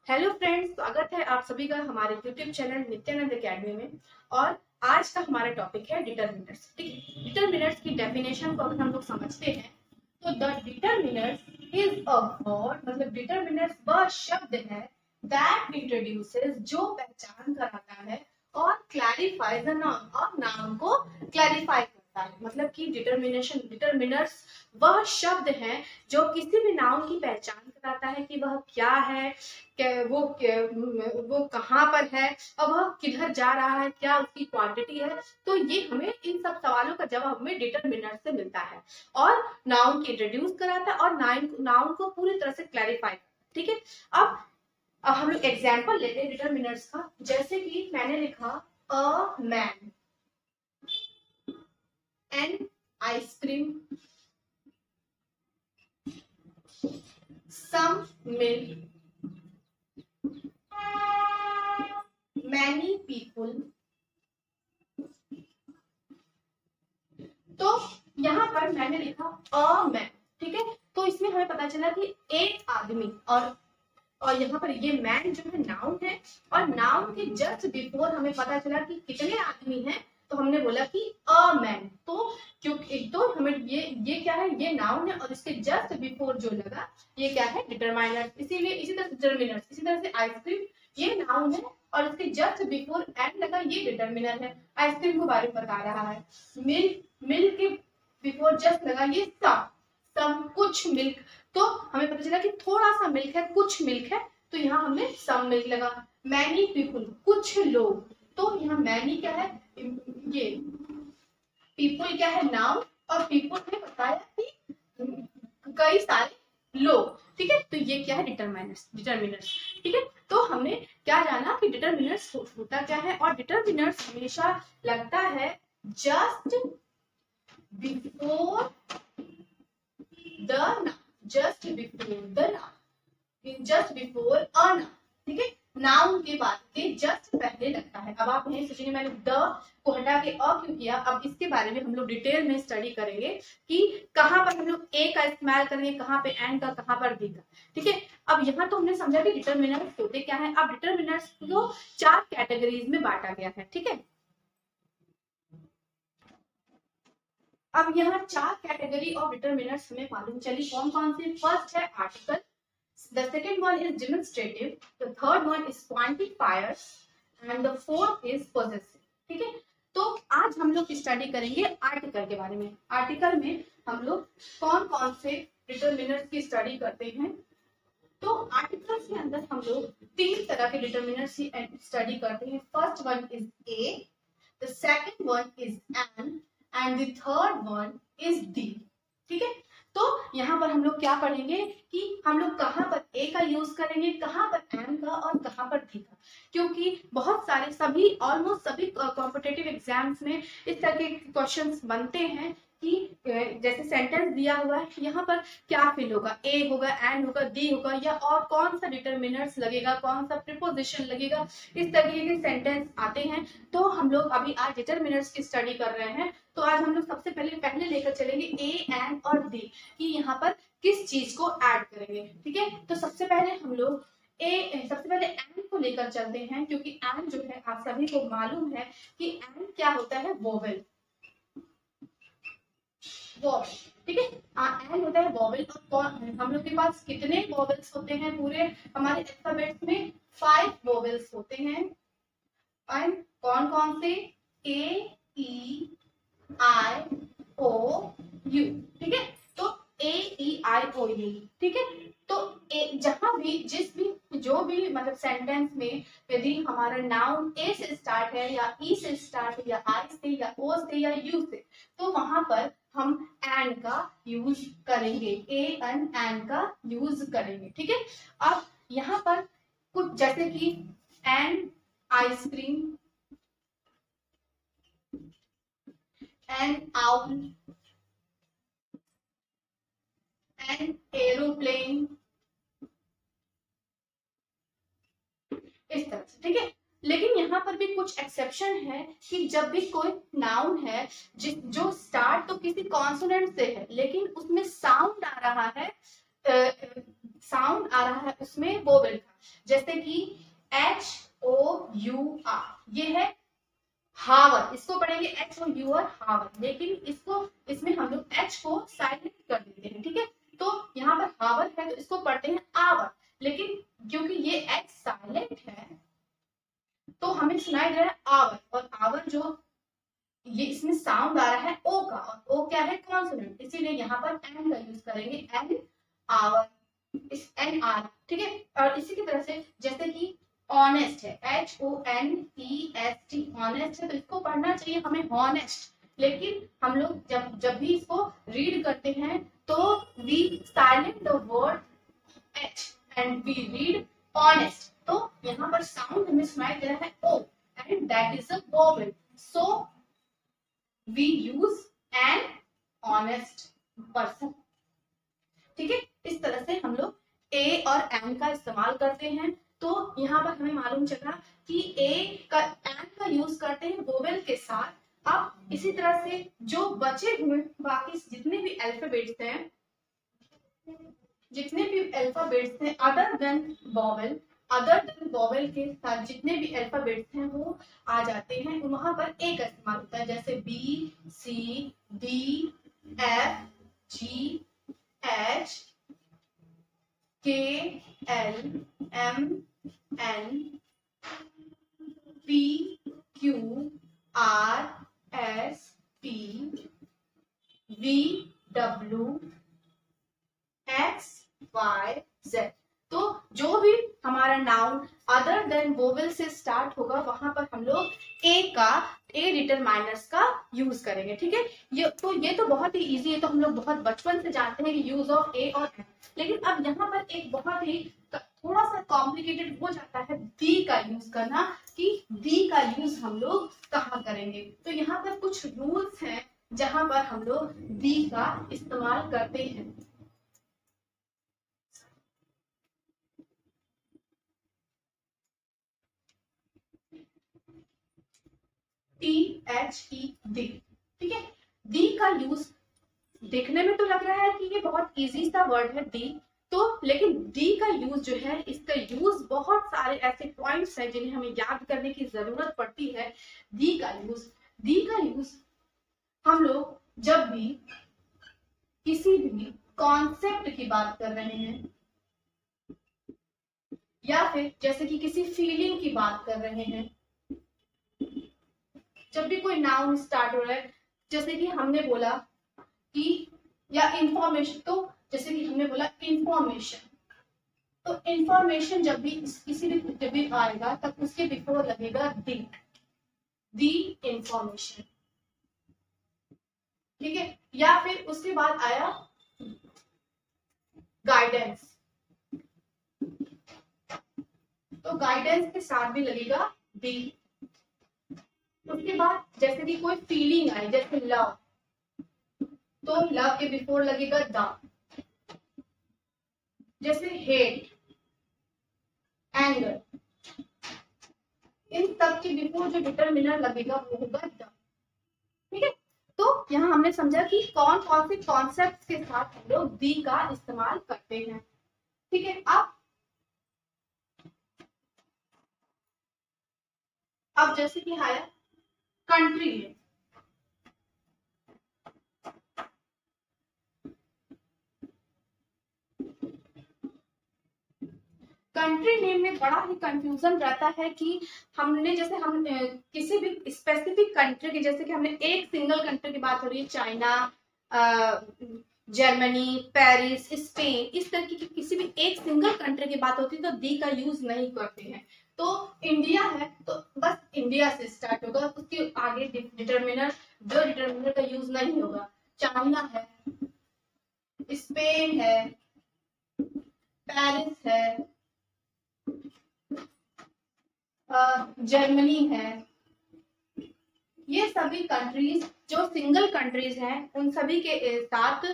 Hello friends, स्वागत है आप सभी का हमारे यूट्यूब चैनल नित्यानंद एकेडमी में। और आज का हमारा टॉपिक है डिटरमिनर्स। ठीक है, डिटरमिनर्स की डेफिनेशन को अगर हम लोग समझते हैं तो the determiners is a word, मतलब डिटरमिनर्स वह शब्द है दैट इंट्रोड्यूसेस, जो पहचान कराता है और क्लैरिफाइज द नाउन, और नाउन को क्लैरिफाई करता है। मतलब कि डिटरमिनर्स वह शब्द है जो किसी भी नाउन की पहचान कराता है कि वह क्या है, वो कहाँ पर है और वह किधर जा रहा है, क्या उसकी क्वांटिटी है। तो ये हमें इन सब सवालों का जवाब हमें डिटरमिनर से मिलता है और नाउन की इंट्रोड्यूस कराता है और नाउन को पूरी तरह से क्लैरिफाई। ठीक है, अब हम लोग एग्जाम्पल लेते हैं डिटरमिनर्स का। जैसे कि मैंने लिखा a man, an ice cream, some milk, many people। तो यहाँ पर मैंने लिखा अ मैन। ठीक है, तो इसमें हमें पता चला कि एक आदमी, और यहाँ पर ये मैन जो है नाउन है, और नाउन के जस्ट बिफोर हमें पता चला कि कितने आदमी हैं, तो हमने बोला कि अ मैन। तो क्योंकि तो हमें ये क्या है, ये नाउन है और इसके जस्ट बिफोर जो लगा ये क्या है, डिटरमाइनर। इसीलिए इसी तरह डिटरमिनर, इसी तरह से आइसक्रीम ये नाउन है और इसके जस्ट बिफोर एंड लगा ये डिटरमिनर है, आइसक्रीम के बारे में बता रहा है। मिल्क के बिफोर जस्ट लगा ये सम कुछ मिल्क। तो हमें पता चला कि थोड़ा सा मिल्क है, कुछ मिल्क है, तो यहाँ हमने सम मिल्क लगा। मैनी पीपुल कुछ लोग, तो यहाँ मैनी क्या है, ये पीपुल क्या है नाउन, और पीपुल ने बताया कि कई सारे लोग। ठीक है, तो ये क्या है, डिटरमिनर्स। ठीक है, तो हमने क्या जाना कि डिटरमिनर्स होता क्या है, और डिटरमिनर्स हमेशा लगता है just before the noun, just before a noun. ठीक है, नाउन के बाद के जस्ट पहले लगता है। अब आप यही सोचेंगे मैंने द को हटा के अ क्यों किया। अब इसके बारे में हम लोग डिटेल में स्टडी करेंगे कि कहाँ पर हम लोग ए का इस्तेमाल करेंगे, कहाँ पे एंड का, कहाँ पर दी का। ठीक है, अब यहाँ तो हमने समझा कि डिटरमिनर्स होते क्या है। अब डिटरमिनर्स को 4 कैटेगरीज में बांटा गया है। ठीक है, अब यहाँ 4 कैटेगरी ऑफ डिटरमिनर्स हमें मालूम चली कौन कौन से। फर्स्ट है article, the second one is demonstrative, the third one is quantifiers and the fourth is possessive। ठीक है, तो आज हम लोग स्टडी करेंगे आर्टिकल के बारे में। आर्टिकल में हम लोग कौन कौन से डिटरमिनर्स की स्टडी करते हैं। तो आर्टिकल्स के अंदर हम लोग 3 तरह के डिटरमिनर्स की स्टडी करते हैं। First one is a, the second one is an and the third one is the. ठीक है, तो यहाँ पर हम लोग क्या पढ़ेंगे कि हम लोग कहाँ पर ए का यूज करेंगे, कहाँ पर एम का और कहाँ पर डी का। क्योंकि बहुत सारे सभी ऑलमोस्ट सभी कॉम्पिटिटिव एग्जाम्स में इस तरह के क्वेश्चंस बनते हैं कि जैसे सेंटेंस दिया हुआ है, यहाँ पर क्या फिल होगा, ए होगा, एन होगा, डी होगा, या और कौन सा डिटरमिनर्स लगेगा, कौन सा प्रीपोजिशन लगेगा, इस तरीके के सेंटेंस आते हैं। तो हम लोग अभी आज डिटरमिनर्स की स्टडी कर रहे हैं। तो आज हम लोग सबसे पहले लेकर चलेंगे ए, एन और डी कि यहाँ पर किस चीज को ऐड करेंगे। ठीक है, तो सबसे पहले एन को लेकर चलते हैं, क्योंकि एन जो है आप सभी को मालूम है कि एन क्या होता है, वोवेल। ठीक है, एन होता है वोवेल। और हम लोग के पास कितने वोवेल्स होते हैं पूरे हमारे अल्फाबेट में, 5 वोवेल्स होते हैं। एंड कौन कौन से, ए, ई, आई, ओ, यू। ठीक है, तो ए, ई, आई, ओ, यू। ठीक है, तो जहां भी जो भी मतलब सेंटेंस में यदि हमारा नाउन ए से स्टार्ट है, या ई से स्टार्ट है, या आई से, या ओ से, या यू से, तो वहां पर हम एन का यूज करेंगे, ए एन का यूज करेंगे। ठीक है, अब यहाँ पर कुछ जैसे कि an ice cream, an owl, an aeroplane, इस तरह से। ठीक है, लेकिन यहाँ पर भी कुछ एक्सेप्शन है कि जब भी कोई नाउन है जो स्टार्ट तो किसी कॉन्सोनेंट से है, लेकिन उसमें साउंड आ रहा है साउंड आ रहा है उसमें वोवेल का, जैसे कि HOUR, ये है हावर, इसको पढ़ेंगे HOUR हावर, लेकिन इसमें हम लोग H को साइलेंट कर देते हैं, ठीक है। तो यहाँ पर हावर है तो इसको पढ़ते हैं आवर, लेकिन क्योंकि ये H साइलेंट है तो हमें सुनाई दे रहा है आवर, और आवर जो ये इसमें साउंड आ रहा है ओ का, और ओ क्या है कॉन्सोनेंट, इसीलिए यहाँ पर एन का यूज करेंगे, एन आवर, इस एन आर, ठीक है। और इसी की तरह से जैसे कि ऑनेस्ट है, HONEST, ऑनेस्ट है तो इसको पढ़ना चाहिए हमें हॉनेस्ट, लेकिन हम लोग जब भी इसको रीड करते हैं तो we silent the word H and we read honest, तो यहाँ पर साउंड हमें सुनाई दे रहा है O and that is a vowel, so we use an honest person, ठीक है। इस तरह से हम लोग ए और एन का इस्तेमाल करते हैं। तो यहाँ पर हमें मालूम चला कि एन का यूज करते हैं वोवेल के साथ। अब इसी तरह से जो बचे हुए बाकी जितने भी अल्फाबेट्स हैं, अदर देन वोवेल के साथ जितने भी अल्फाबेट्स हैं वो आ जाते हैं, वहां पर ए का इस्तेमाल होता है, जैसे B, C, D, F, G, H, K, L, M, N, P, Q, R, S, T, V, W, X, Y, Z। तो जो भी हमारा नाउन अदर देन वोवेल से स्टार्ट होगा वहां पर हम लोग ए डिटरमाइनर्स का यूज करेंगे, ठीक है। ये तो बहुत ही इजी है, तो हम लोग बहुत बचपन से जानते हैं कि यूज ऑफ ए और एन, लेकिन अब यहाँ पर एक बहुत ही थोड़ा सा कॉम्प्लिकेटेड हो जाता है दी का यूज करना, कि दी का यूज हम लोग कहाँ करेंगे। तो यहाँ पर कुछ रूल्स हैं जहां पर हम लोग दी का इस्तेमाल करते हैं। THE, दी, ठीक है। दी का यूज देखने में तो लग रहा है कि ये बहुत इजी सा वर्ड है दी, तो लेकिन दी का यूज जो है, इसका यूज बहुत सारे ऐसे पॉइंट्स हैं जिन्हें हमें याद करने की जरूरत पड़ती है। दी का यूज हम लोग जब भी किसी भी कॉन्सेप्ट की बात कर रहे हैं, या फिर जैसे कि किसी फीलिंग की बात कर रहे हैं, जब भी कोई नाउन स्टार्ट हो रहा है, जैसे कि हमने बोला कि या इंफॉर्मेशन, तो जैसे कि हमने बोला इंफॉर्मेशन, तो इंफॉर्मेशन जब भी जब भी आएगा तब उसके बिफोर लगेगा दी इंफॉर्मेशन, ठीक है। या फिर उसके बाद आया गाइडेंस, तो गाइडेंस के साथ भी लगेगा दी। उसके बाद जैसे कि कोई फीलिंग आई, जैसे लव, तो लव के बिफोर लगेगा द, जैसे हेट, एंगर, इन सब के बिफोर जो डिटरमिनर लगेगा वो होगा द, ठीक है। तो यहाँ हमने समझा कि कौन कौन से कॉन्सेप्ट के साथ हम लोग दी का इस्तेमाल करते हैं, ठीक है। अब जैसे कि आया कंट्री है, कंट्री नेम में बड़ा ही कंफ्यूजन रहता है कि हम किसी भी स्पेसिफिक कंट्री की, जैसे कि हमने एक सिंगल कंट्री की बात हो रही है, चाइना, जर्मनी, पेरिस, स्पेन, इस तरह की किसी भी एक सिंगल कंट्री की बात होती है तो दी का यूज नहीं करते हैं। तो इंडिया है तो बस इंडिया से स्टार्ट होगा, उसके आगे डिटरमिनर का यूज नहीं होगा। चाइना है, स्पेन है, पेरिस है, जर्मनी है, ये सभी कंट्रीज जो सिंगल कंट्रीज हैं उन सभी के साथ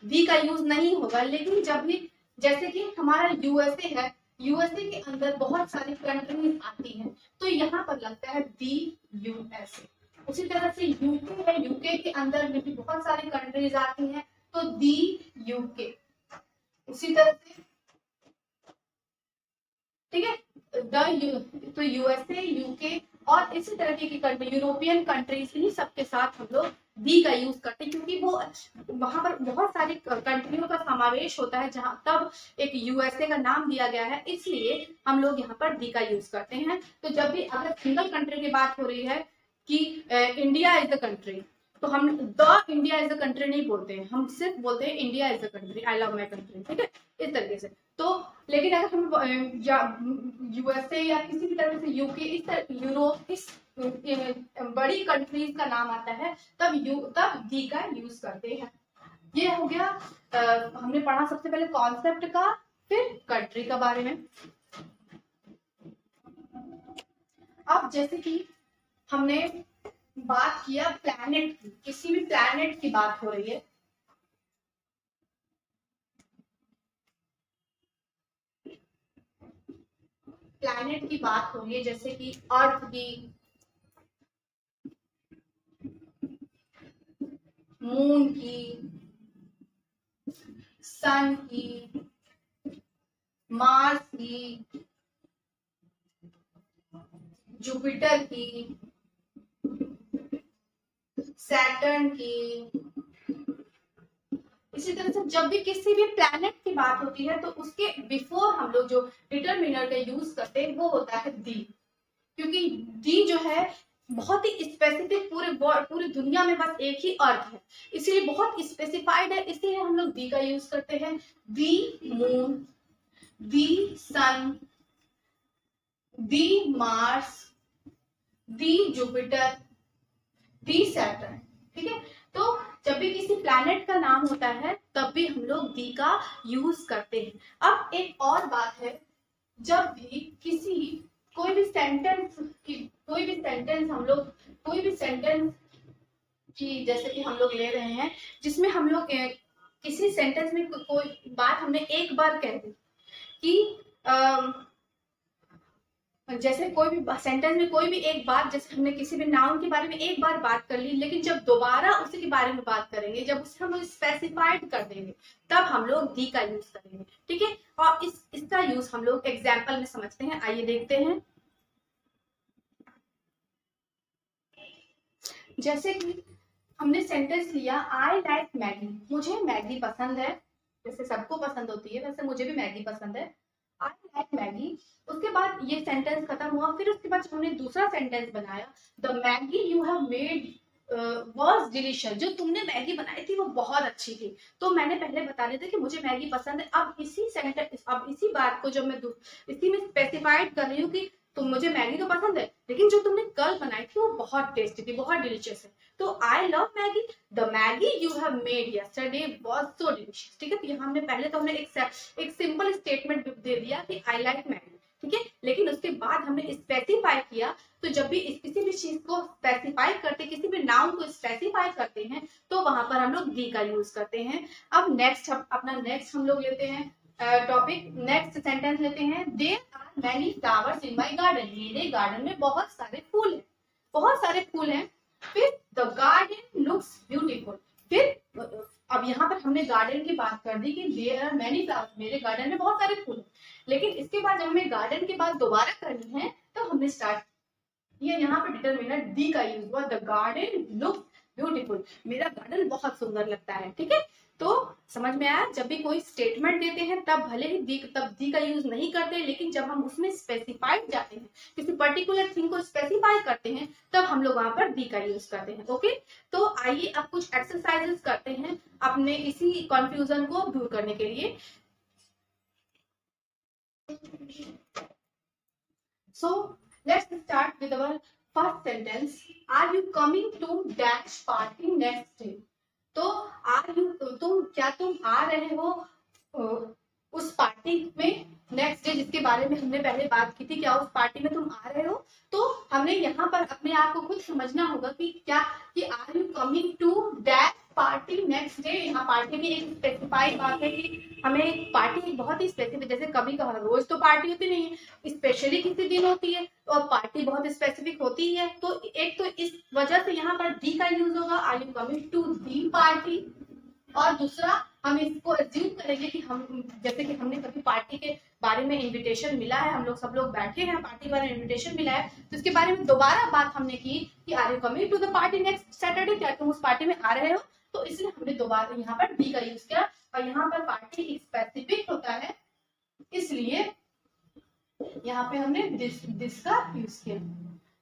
दी का यूज नहीं होगा। लेकिन जब भी जैसे कि हमारा यूएसए है, यूएसए के अंदर बहुत सारी कंट्रीज आती हैं तो यहाँ पर लगता है दी यूएसए। उसी तरह से यूके है, यूके के अंदर में भी बहुत सारी कंट्रीज आती हैं तो दी यूके। उसी तरह से ठीक है। तो यूएसए, यूके और इसी तरह की कंट्री, यूरोपियन कंट्रीज, इन्हीं सब के साथ हम लोग दी का यूज करते हैं, क्योंकि वो वहां पर बहुत सारी कंट्रियों का समावेश होता है, जहां तब एक यूएसए का नाम दिया गया है, इसलिए हम लोग यहाँ पर दी का यूज करते हैं। तो जब भी अगर सिंगल कंट्री की बात हो रही है कि इंडिया इज द कंट्री, तो हम the India is the country नहीं बोलते हैं, हम सिर्फ बोलते हैं India is the country, I love my country, ठीक है, इस तरीके से। तो लेकिन अगर हम यूएसए या किसी भी तरह से यूके, इस यूरोप, इस बड़ी कंट्रीज का नाम आता है, तब दी का यूज करते हैं। ये हो गया हमने पढ़ा सबसे पहले कॉन्सेप्ट का, फिर कंट्री का बारे में। अब जैसे कि हमने बात किया प्लैनेट की, किसी भी प्लैनेट की बात हो रही है, प्लैनेट की बात हो रही है, जैसे कि अर्थ की, मून की, सन की, मार्स की, जुपिटर की, सैटर्न की। इसी तरह से जब भी किसी भी प्लैनेट की बात होती है, तो उसके बिफोर हम लोग जो डिटरमिनर का यूज करते हैं वो होता है दी, क्योंकि दी जो है बहुत ही स्पेसिफिक, पूरी दुनिया में बस एक ही अर्थ है, इसीलिए बहुत स्पेसिफाइड है, इसीलिए हम लोग दी का यूज करते हैं। दी मून, दी सन, दी मार्स, दी जुपिटर, दी सैटर्न, ठीक है। तो जब भी किसी प्लैनेट का नाम होता है तब भी हम लोग दी का यूज करते हैं। अब एक और बात है, जब भी कोई भी सेंटेंस की जैसे कि हम लोग ले रहे हैं, जिसमें हम लोग किसी सेंटेंस में कोई बात हमने एक बार कह दी कि जैसे कोई भी सेंटेंस में कोई भी एक बात, जैसे हमने किसी भी नाउन के बारे में एक बार बात कर ली, लेकिन जब दोबारा उसी के बारे में बात करेंगे, जब उसे हम लोग स्पेसिफाइड कर देंगे, तब हम लोग दी का यूज करेंगे, ठीक है। और इसका यूज हम लोग एग्जाम्पल में समझते हैं, आइए देखते हैं। जैसे कि हमने सेंटेंस लिया, आई लाइक मैगी, मुझे मैगी पसंद है, जैसे सबको पसंद होती है वैसे मुझे भी मैगी पसंद है, आई लाइक मैगी। उसके बाद ये सेंटेंस खत्म हुआ, फिर उसके बाद हमने दूसरा सेंटेंस बनाया, the Maggi you have made was delicious, जो तुमने मैगी बनाई थी वो बहुत अच्छी थी। तो मैंने पहले बता दिया था कि मुझे मैगी पसंद है, अब इसी बात को जब मैं इसी में स्पेसिफाइड कर रही हूँ कि तुम मुझे मैगी तो पसंद है, लेकिन जो तुमने कल बनाई थी वो बहुत टेस्टी थी, बहुत डिलीशियस है। तो I love Maggi, the Maggi you have made yesterday was so delicious, ठीक है। तो यहाँ हमने पहले तो हमने एक सिंपल स्टेटमेंट दे दिया कि आई लाइक मैगी, ठीक है, लेकिन उसके बाद हमने स्पेसिफाई किया। तो जब भी किसी भी चीज को स्पेसिफाई करते, किसी भी नाउन को स्पेसिफाई करते हैं, तो वहां पर हम लोग दी का यूज करते हैं। अब नेक्स्ट हम लोग लेते हैं टॉपिक, नेक्स्ट सेंटेंस लेते हैं, there are many flowers in my garden, मेरे गार्डन में बहुत सारे फूल हैं, बहुत सारे फूल हैं। फिर द गार्डन लुक्स ब्यूटीफुल, फिर अब यहाँ पर हमने गार्डन की बात कर दी कि देयर आर मैनी फ्लावर्स, मेरे गार्डन में बहुत सारे फूल हैं, लेकिन इसके बाद जब हमें गार्डन की बात दोबारा करनी है, तो हमने स्टार्ट, ये यहाँ पर डिटरमिनर दी का यूज हुआ, द गार्डन लुक्स ब्यूटीफुल, मेरा गार्डन बहुत सुंदर लगता है, ठीक है। तो समझ में आया, जब भी कोई स्टेटमेंट देते हैं तब भले ही दी का यूज नहीं करते, लेकिन जब हम उसमें स्पेसिफाइड जाते हैं, किसी पर्टिकुलर थिंग को स्पेसिफाई करते हैं, तब हम लोग वहां पर दी का यूज करते हैं। ओके, तो आइए अब कुछ एक्सरसाइजेस करते हैं अपने इसी कंफ्यूजन को दूर करने के लिए। So let's start with our first sentence. Are you coming to dash party next day? तो क्या तुम आ रहे हो उस पार्टी में नेक्स्ट डे, जिसके बारे में हमने पहले बात की थी, क्या उस पार्टी में तुम आ रहे हो? तो हमने यहाँ पर अपने आप को खुद समझना होगा कि क्या कि are you coming to that party next day. यहाँ पार्टी भी एक स्पेसिफाइड बात है कि हमें पार्टी बहुत ही स्पेसिफिक, जैसे कभी कभार रोज तो पार्टी होती नहीं है, स्पेशली किसी दिन होती है, और पार्टी बहुत स्पेसिफिक होती है। तो एक तो इस वजह से यहाँ पर दी का यूज होगा, are you coming to the party, और दूसरा हम इसको एज्यूम करेंगे कि हम जैसे कि हमने कभी पार्टी के बारे में इनविटेशन मिला है, हम लोग सब लोग बैठे हैं, पार्टी के बारे में इनविटेशन मिला है, तो इसके बारे में दोबारा बात हमने की कि are you coming to the party next Saturday, क्या तुम उस पार्टी में आ रहे हो, तो इसलिए हमने दोबारा यहाँ पर डी का यूज किया। और यहाँ पर पार्टी स्पेसिफिक होता है, इसलिए यहाँ पे हमने दिस का यूज किया।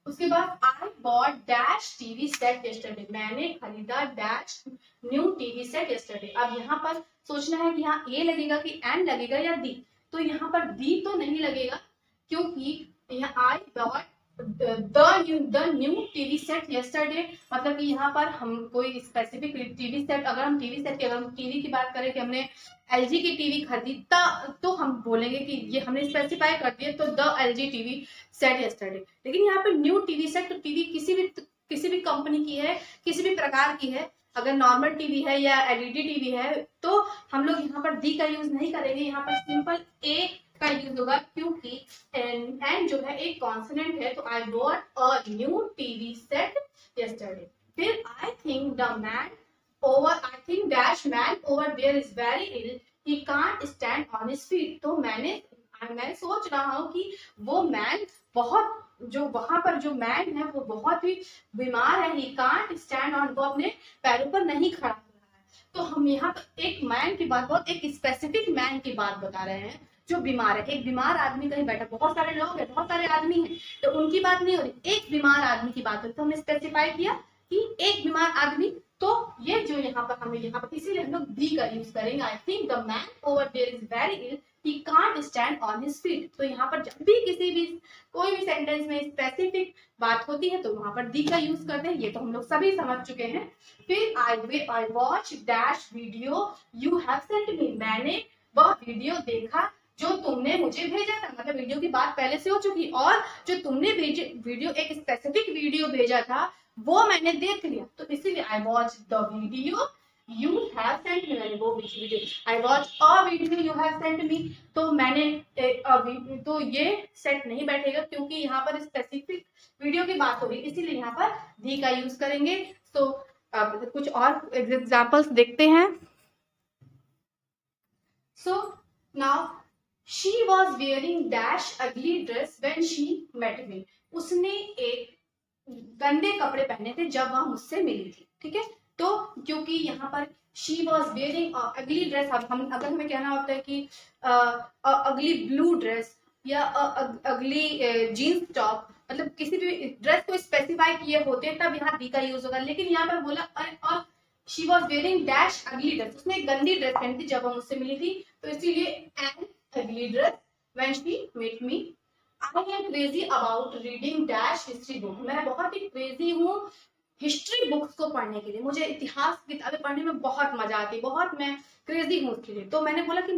उसके बाद I bought dash TV set yesterday, मैंने खरीदा dash new TV set yesterday. अब यहाँ पर सोचना है कि यहाँ ए लगेगा कि एन लगेगा या दी, तो यहाँ पर दी तो नहीं लगेगा क्योंकि यहाँ I bought the new TV set yesterday, मतलब कि यहाँ पर हम कोई स्पेसिफिक टीवी सेट, अगर हम टीवी सेट की, अगर हम टीवी की बात करें कि हमने एलजी की टीवी खरीदा, तो हम बोलेंगे कि ये हमने स्पेसिफाई कर दिया, तो the LG TV set yesterday. लेकिन यहाँ पे न्यू टीवी सेट, तो टीवी किसी भी कंपनी की है, किसी भी प्रकार की है, अगर नॉर्मल टीवी है या एलईडी टीवी है, तो हम लोग यहाँ पर दी का यूज नहीं करेंगे, यहाँ पर सिंपल ए का यूज होगा, क्योंकि एन जो है एक कॉन्सोनेंट है। तो I bought a new TV set yesterday. फिर I think dash man over there is very ill, he can't stand on his feet. तो मैं सोच रहा हूँ कि वो मैन बहुत, जो वहां पर जो मैन है वो बहुत ही बीमार है, ही कांट स्टैंड ऑन, वो अपने पैरों पर नहीं खड़ा हो रहा है। तो हम यहाँ पर एक मैन की बात, बहुत एक स्पेसिफिक मैन की बात बता रहे हैं जो बीमार है। एक बीमार आदमी कहीं बैठा, बहुत सारे लोग हैं, बहुत सारे आदमी हैं, तो उनकी बात नहीं हो रही, एक बीमार आदमी की बात हो रही। तो हमने स्पेसिफाई किया कि एक बीमार आदमी, तो ये जो यहाँ पर हमने यहाँ पर इसीलिए हम लोग दी का यूज करेंगे। I think the man over there is very ill, he can't stand on his feet। तो यहाँ पर जब भी कोई भी सेंटेंस में स्पेसिफिक बात होती है तो वहां पर दी का यूज करते हैं, ये तो हम लोग सभी समझ चुके हैं। फिर I watch dash video you have sent me, मैंने वह वीडियो देखा जो तुमने मुझे भेजा था, मतलब वीडियो की बात पहले से हो चुकी, और जो तुमने वीडियो एक स्पेसिफिक वीडियो भेजा था वो मैंने देख लिया, तो इसीलिए I watch the video you have sent me, मैंने वो video, I watch a video you have sent me, तो मैंने तो ये सेट नहीं बैठेगा क्योंकि यहाँ पर स्पेसिफिक वीडियो की बात हो रही, इसीलिए यहाँ पर दी का यूज करेंगे। तो कुछ और एग्जांपल्स देखते हैं। So now she was wearing dash ugly dress when she met me, उसने एक गंदे कपड़े पहने थे जब वह मुझसे मिली थी, ठीक है। तो क्योंकि यहाँ पर शी वॉज वेयरिंग अगली ड्रेस, अब हम अगर हमें कहना होता है कि अगली ब्लू ड्रेस या अगली जीन्स टॉप, मतलब किसी भी ड्रेस को स्पेसिफाई किए होते हैं तब यहाँ दी का यूज होगा। लेकिन यहाँ पर बोला और she was wearing dash ugly dress, उसने एक गंदी ड्रेस पहनी थी जब वो मुझसे मिली थी, तो इसीलिए an ugly dress when she met me. I am crazy about reading dash history book, मैं बहुत ही क्रेजी हूँ हिस्ट्री बुक्स को पढ़ने के लिए, मुझे इतिहास की किताबें पढ़ने में बहुत मजा आती है, बहुत मैं क्रेजी हूँ उसके लिए। तो मैंने बोला कि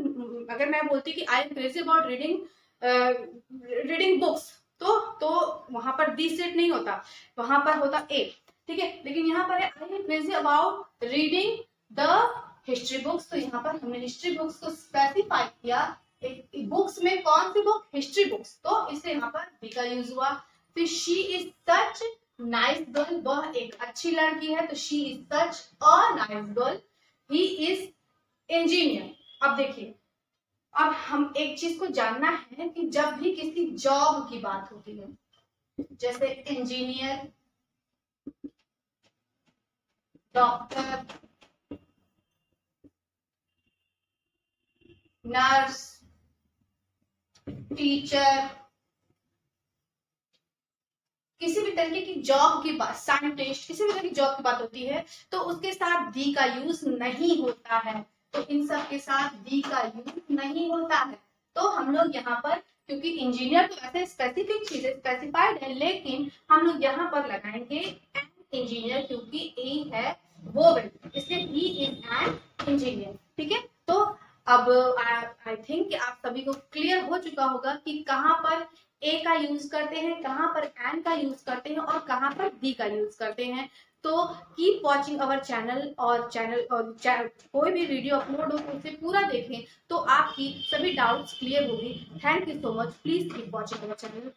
अगर मैं बोलती कि आई am crazy about reading books, तो वहां पर दी सेट नहीं होता, वहां पर होता ए, ठीक है। लेकिन यहाँ पर आई am crazy about reading the history books, तो यहाँ पर हमने हिस्ट्री बुक्स को स्पेसिफाई किया, बुक्स में कौन सी बुक, हिस्ट्री बुक्स, तो इससे यहाँ पर दी का यूज हुआ। फिर she is such nice girl, वह एक अच्छी लड़की है, तो she is such a nice girl. He is engineer. अब देखिए, अब हम एक चीज को जानना है कि जब भी किसी जॉब की बात होती है, जैसे इंजीनियर, डॉक्टर, नर्स, टीचर, किसी भी तरीके की जॉब की बात, साइंटिस्ट, किसी भी तरह की जॉब की बात होती है तो उसके साथ दी का यूज नहीं होता है, तो इन सब के साथ दी का यूज नहीं होता है। तो हम लोग यहाँ पर, क्योंकि इंजीनियर तो ऐसे स्पेसिफिक चीजें स्पेसिफाइड है, लेकिन हम लोग यहाँ पर लगाएंगे एन इंजीनियर, क्योंकि ए है वो, इसलिए ही इज एन इंजीनियर, ठीक है। तो अब आई थिंक आप सभी को क्लियर हो चुका होगा कि कहाँ पर ए का यूज करते हैं, कहाँ पर एन का यूज करते हैं और कहाँ पर दी का यूज करते हैं। तो कीप वॉचिंग अवर चैनल, और कोई भी वीडियो अपलोड हो तो उसे पूरा देखें तो आपकी सभी डाउट्स क्लियर होगी। Thank you so much, please keep watching our channel.